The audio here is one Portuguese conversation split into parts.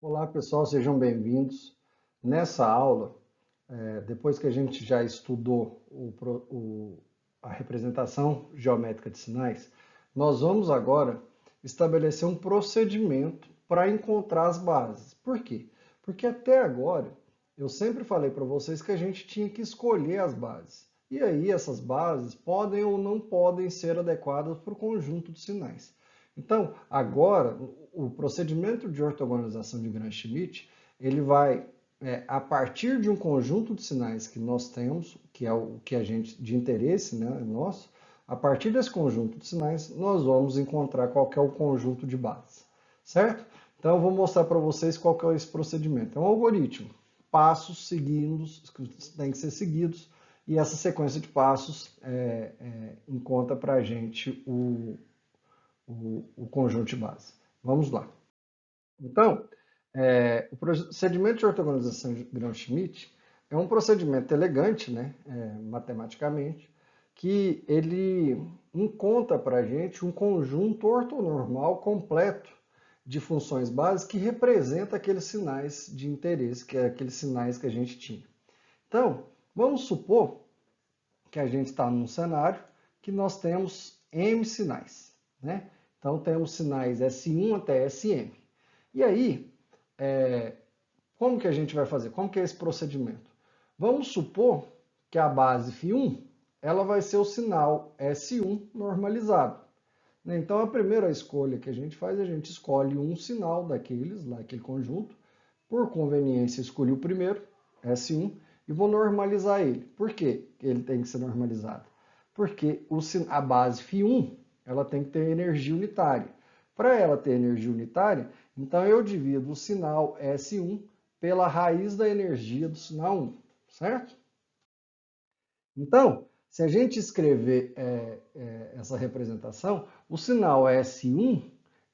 Olá pessoal, sejam bem-vindos. Nessa aula, depois que a gente já estudou a representação geométrica de sinais, nós vamos agora estabelecer um procedimento para encontrar as bases. Por quê? Porque até agora eu sempre falei para vocês que a gente tinha que escolher as bases. E aí essas bases podem ou não podem ser adequadas para o conjunto de sinais. Então, agora, o procedimento de ortogonalização de Gram-Schmidt, ele vai, a partir de um conjunto de sinais que nós temos, que é o que a gente, de interesse, né, nosso, a partir desse conjunto de sinais, nós vamos encontrar qual que é o conjunto de bases, certo? Então, eu vou mostrar para vocês qual que é esse procedimento. É um algoritmo, passos seguidos, que têm que ser seguidos, e essa sequência de passos encontra para a gente o conjunto de base. Vamos lá. Então, o procedimento de ortogonalização de Gram-Schmidt é um procedimento elegante, né, matematicamente, que ele encontra para a gente um conjunto ortonormal completo de funções básicas que representa aqueles sinais de interesse, que é aqueles sinais que a gente tinha. Então, vamos supor que a gente está num cenário que nós temos M sinais, né? Então, temos sinais S1 até Sm. E aí, como que a gente vai fazer? Como que é esse procedimento? Vamos supor que a base φ1 ela vai ser o sinal S1 normalizado. Então, a primeira escolha que a gente faz, a gente escolhe um sinal daqueles, lá, aquele conjunto. Por conveniência, escolhi o primeiro, S1, e vou normalizar ele. Por que ele tem que ser normalizado? Porque a base φ1 ela tem que ter energia unitária. Para ela ter energia unitária, então eu divido o sinal S1 pela raiz da energia do sinal 1, certo? Então, se a gente escrever essa representação, o sinal S1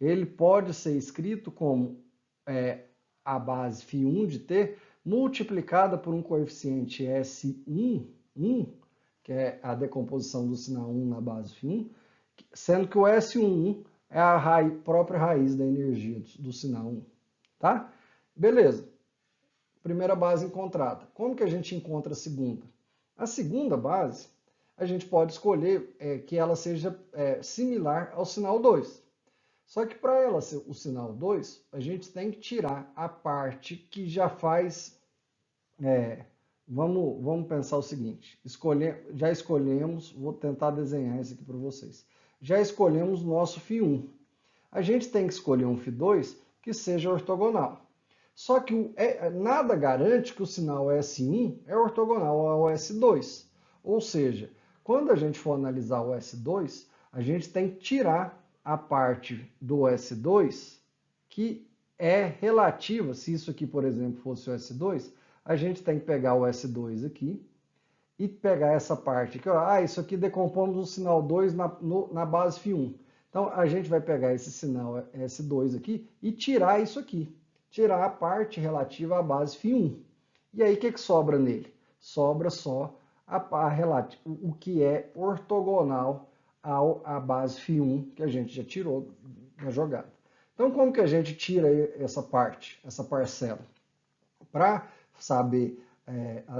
ele pode ser escrito como a base φ1 de t multiplicada por um coeficiente S1, 1, que é a decomposição do sinal 1 na base φ1, sendo que o S11 é a própria raiz da energia do sinal 1. Tá? Beleza. Primeira base encontrada. Como que a gente encontra a segunda? A segunda base, a gente pode escolher que ela seja similar ao sinal 2. Só que para ela ser o sinal 2, a gente tem que tirar a parte que já faz... vamos pensar o seguinte, já escolhemos, vou tentar desenhar isso aqui para vocês. Já escolhemos nosso φ1. A gente tem que escolher um φ2 que seja ortogonal. Só que nada garante que o sinal S1 é ortogonal ao S2. Ou seja, quando a gente for analisar o S2, a gente tem que tirar a parte do S2 que é relativa. Se isso aqui, por exemplo, fosse o S2, a gente tem que pegar o S2 aqui e pegar essa parte aqui. Ó, isso aqui decompomos o sinal 2 na base φ1. Então, a gente vai pegar esse sinal S2 aqui e tirar isso aqui. Tirar a parte relativa à base φ1. E aí, o que sobra nele? Sobra só o que é ortogonal à base φ1 que a gente já tirou na jogada. Então, como que a gente tira essa parte, essa parcela? Para saber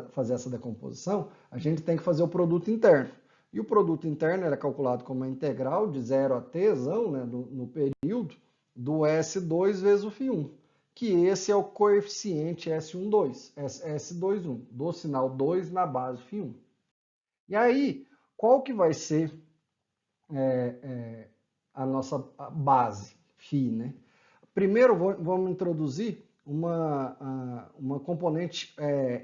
fazer essa decomposição, a gente tem que fazer o produto interno. E o produto interno é calculado como a integral de 0 a t, né, no período, do S2 vezes o φ1, que esse é o coeficiente S21, do sinal 2 na base φ1. E aí, qual que vai ser a nossa base, φ, né? Primeiro, vamos introduzir uma componente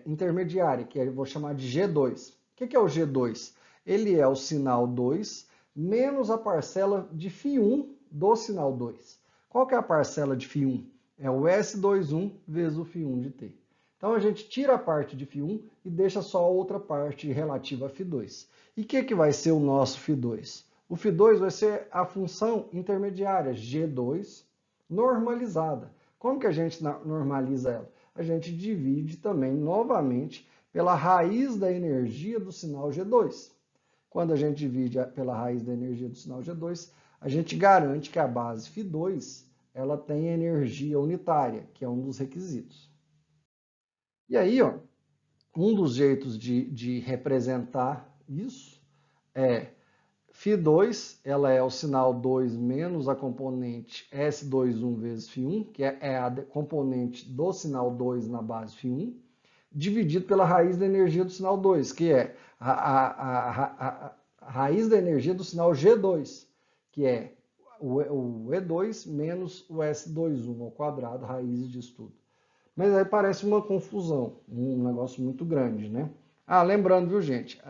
intermediária, que eu vou chamar de G2. O que é o G2? Ele é o sinal 2 menos a parcela de φ1 do sinal 2. Qual que é a parcela de φ1? É o S21 vezes o φ1 de t. Então, a gente tira a parte de φ1 e deixa só a outra parte relativa a φ2. E o que vai ser o nosso φ2? O φ2 vai ser a função intermediária, G2, normalizada. Como que a gente normaliza ela? A gente divide também, novamente, pela raiz da energia do sinal G2. Quando a gente divide pela raiz da energia do sinal G2, a gente garante que a base φ2 ela tem energia unitária, que é um dos requisitos. E aí, ó, um dos jeitos de representar isso é Φ2, ela é o sinal 2 menos a componente S21 vezes Φ1, que é a componente do sinal 2 na base Φ1, dividido pela raiz da energia do sinal 2, que é a raiz da energia do sinal G2, que é o E2 menos o S21 ao quadrado, raiz disso tudo. Mas aí parece uma confusão, um negócio muito grande, né? Ah, lembrando, viu, gente?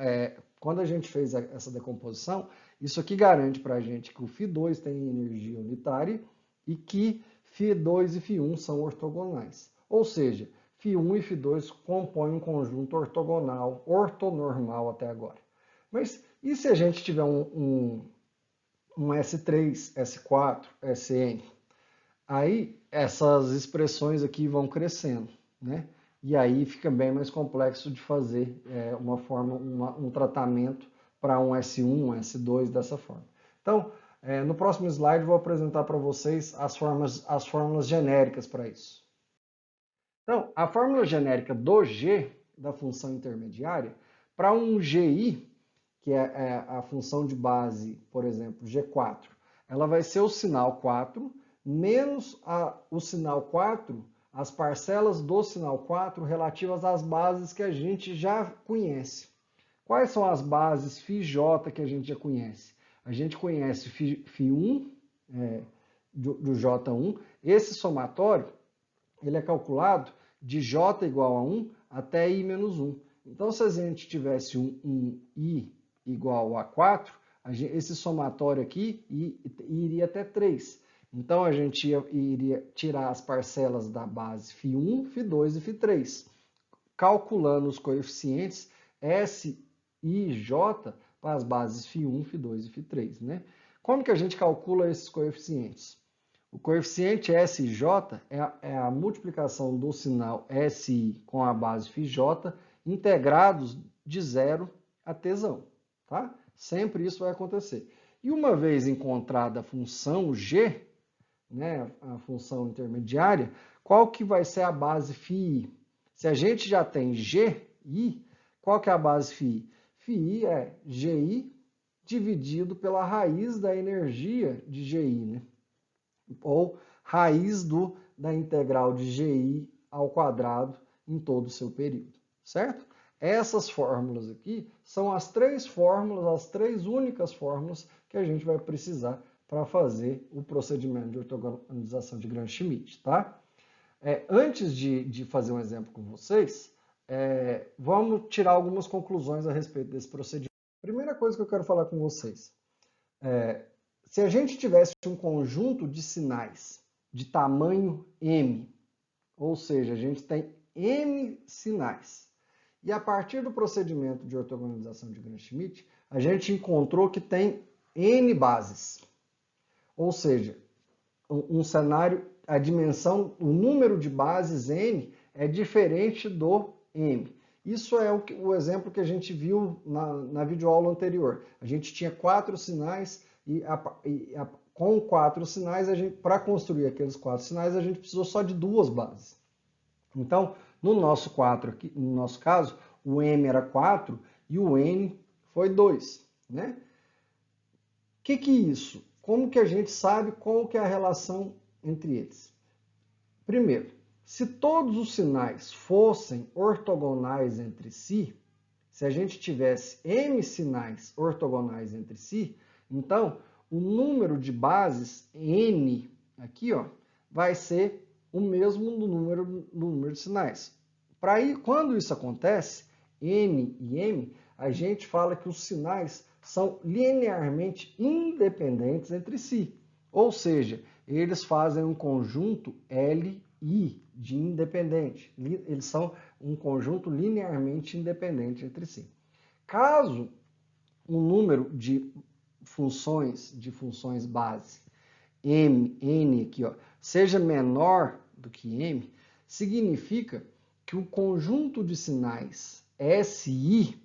Quando a gente fez essa decomposição, isso aqui garante para a gente que o Φ2 tem energia unitária e que Φ2 e Φ1 são ortogonais. Ou seja, Φ1 e Φ2 compõem um conjunto ortogonal, ortonormal até agora. Mas e se a gente tiver um S3, S4, Sn? Aí essas expressões aqui vão crescendo, né? E aí fica bem mais complexo de fazer um tratamento para um S1, um S2 dessa forma. Então, no próximo slide eu vou apresentar para vocês as fórmulas genéricas para isso. Então, a fórmula genérica do G, da função intermediária, para um GI, que é a função de base, por exemplo, G4, ela vai ser o sinal 4 menos o sinal 4, as parcelas do sinal 4 relativas às bases que a gente já conhece. Quais são as bases Φj que a gente já conhece? A gente conhece Φ1 do J1. Esse somatório ele é calculado de J igual a 1 até I menos 1. Então, se a gente tivesse um I igual a 4, esse somatório aqui iria até 3. Então, a gente iria tirar as parcelas da base Φ1, Φ2 e Φ3, calculando os coeficientes S, I e J para as bases Φ1, Φ2 e Φ3. Né? Como que a gente calcula esses coeficientes? O coeficiente S e J é a multiplicação do sinal SI com a base Φj integrados de 0 a Tzão. Tá? Sempre isso vai acontecer. E uma vez encontrada a função G, né, a função intermediária, qual que vai ser a base φi? Se a gente já tem GI, qual que é a base φi? φi é GI dividido pela raiz da energia de GI, né? Ou raiz da integral de GI ao quadrado em todo o seu período, certo? Essas fórmulas aqui são as três únicas fórmulas que a gente vai precisar para fazer o procedimento de ortogonalização de Gram-Schmidt, tá? Antes de fazer um exemplo com vocês, vamos tirar algumas conclusões a respeito desse procedimento. Primeira coisa que eu quero falar com vocês, se a gente tivesse um conjunto de sinais de tamanho M, ou seja, a gente tem M sinais, e a partir do procedimento de ortogonalização de Gram-Schmidt, a gente encontrou que tem N bases. Ou seja, um cenário, a dimensão, o número de bases N é diferente do M. Isso é o exemplo que a gente viu na videoaula anterior. A gente tinha 4 sinais e com 4 sinais, para construir aqueles 4 sinais, a gente precisou só de 2 bases. Então, no nosso caso, o M era 4 e o N foi 2. Né? O que é isso? Como que a gente sabe qual que é a relação entre eles? Primeiro, se todos os sinais fossem ortogonais entre si, se a gente tivesse M sinais ortogonais entre si, então o número de bases N aqui, ó, vai ser o mesmo do número de sinais. Quando isso acontece, N e M, a gente fala que os sinais são linearmente independentes entre si. Ou seja, eles fazem um conjunto LI de independente. Eles são um conjunto linearmente independente entre si. Caso o número de funções base N aqui, ó, seja menor do que M, significa que o conjunto de sinais SI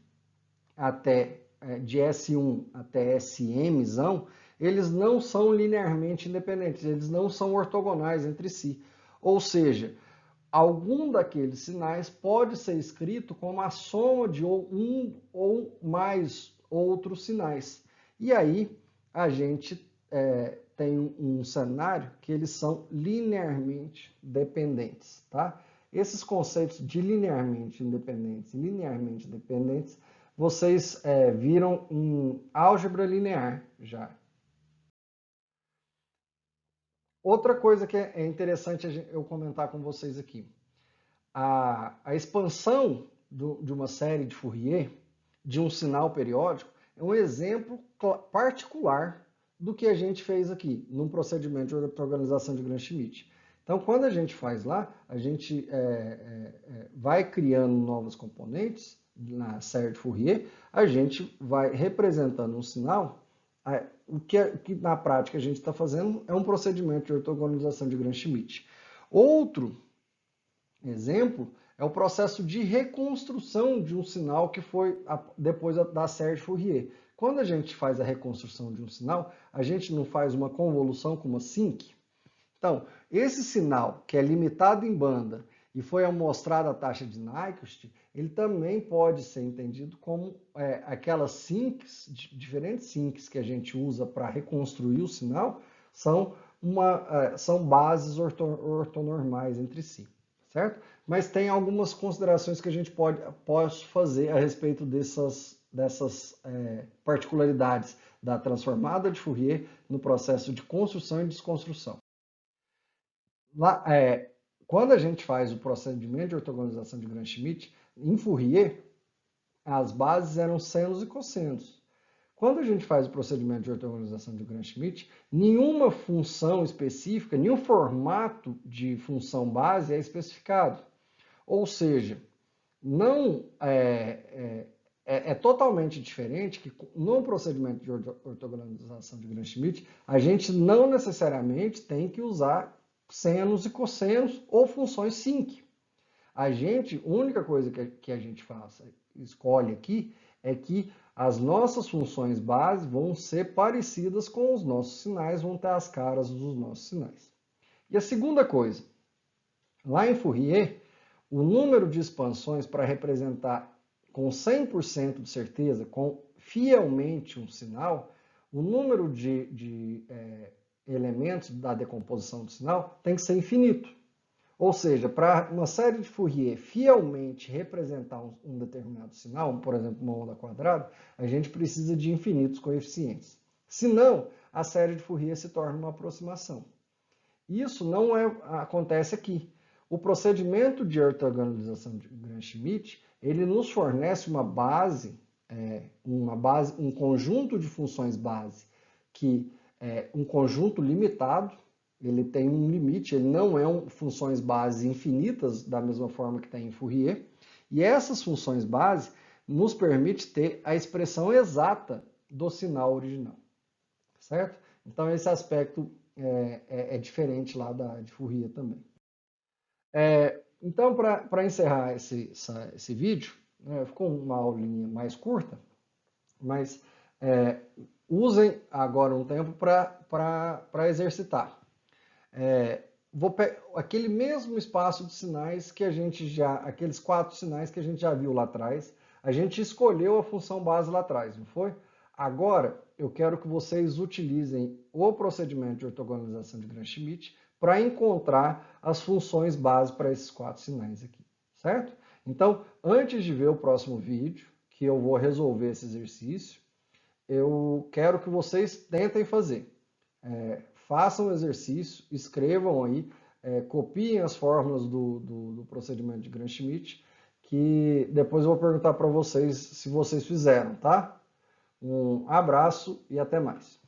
de S1 até SM, eles não são linearmente independentes, eles não são ortogonais entre si. Ou seja, algum daqueles sinais pode ser escrito como a soma de um ou mais outros sinais. E aí a gente tem um cenário que eles são linearmente dependentes, tá? Esses conceitos de linearmente independentes e linearmente dependentes, vocês viram em álgebra linear já. Outra coisa que é interessante eu comentar com vocês aqui. A expansão de uma série de Fourier, de um sinal periódico, é um exemplo particular do que a gente fez aqui, num procedimento de ortogonalização de Gram-Schmidt. Então, quando a gente faz lá, a gente vai criando novos componentes na série de Fourier, a gente vai representando um sinal. O que na prática a gente está fazendo é um procedimento de ortogonalização de Gram-Schmidt. Outro exemplo é o processo de reconstrução de um sinal que foi depois da série de Fourier. Quando a gente faz a reconstrução de um sinal, a gente não faz uma convolução com uma sinc? Então, esse sinal que é limitado em banda e foi amostrado a taxa de Nyquist, ele também pode ser entendido como aquelas sincs, diferentes sincs que a gente usa para reconstruir o sinal, são bases ortonormais entre si, certo? Mas tem algumas considerações que a gente pode fazer a respeito dessas particularidades da transformada de Fourier no processo de construção e desconstrução. Lá, quando a gente faz o procedimento de ortogonalização de Gram-Schmidt, em Fourier, as bases eram senos e cossenos. Quando a gente faz o procedimento de ortogonalização de Gram-Schmidt, nenhuma função específica, nenhum formato de função base é especificado. Ou seja, não é totalmente diferente que no procedimento de ortogonalização de Gram-Schmidt, a gente não necessariamente tem que usar senos e cossenos ou funções sinc. A única coisa que a gente escolhe aqui é que as nossas funções base vão ser parecidas com os nossos sinais, vão ter as caras dos nossos sinais. E a segunda coisa, lá em Fourier, o número de expansões para representar com 100% de certeza, fielmente um sinal, o número de elementos da decomposição do sinal tem que ser infinito. Ou seja, para uma série de Fourier fielmente representar um determinado sinal, por exemplo, uma onda quadrada, a gente precisa de infinitos coeficientes. Senão, a série de Fourier se torna uma aproximação. Isso não acontece aqui. O procedimento de ortogonalização de Gram-Schmidt, ele nos fornece uma base, um conjunto de funções base, que é um conjunto limitado, ele tem um limite, ele não é funções base infinitas, da mesma forma que tem em Fourier, e essas funções base nos permite ter a expressão exata do sinal original, certo? Então esse aspecto é diferente lá de Fourier também. Então, para encerrar esse vídeo, ficou uma aulinha mais curta, mas usem agora um tempo para exercitar. Aquele mesmo espaço de sinais que aqueles 4 sinais que a gente já viu lá atrás, a gente escolheu a função base lá atrás, não foi? Agora, eu quero que vocês utilizem o procedimento de ortogonalização de Gram-Schmidt para encontrar as funções base para esses 4 sinais aqui, certo? Então, antes de ver o próximo vídeo, que eu vou resolver esse exercício, eu quero que vocês tentem fazer. Façam o exercício, escrevam aí, copiem as fórmulas do procedimento de Gram-Schmidt, que depois eu vou perguntar para vocês se vocês fizeram, tá? Um abraço e até mais.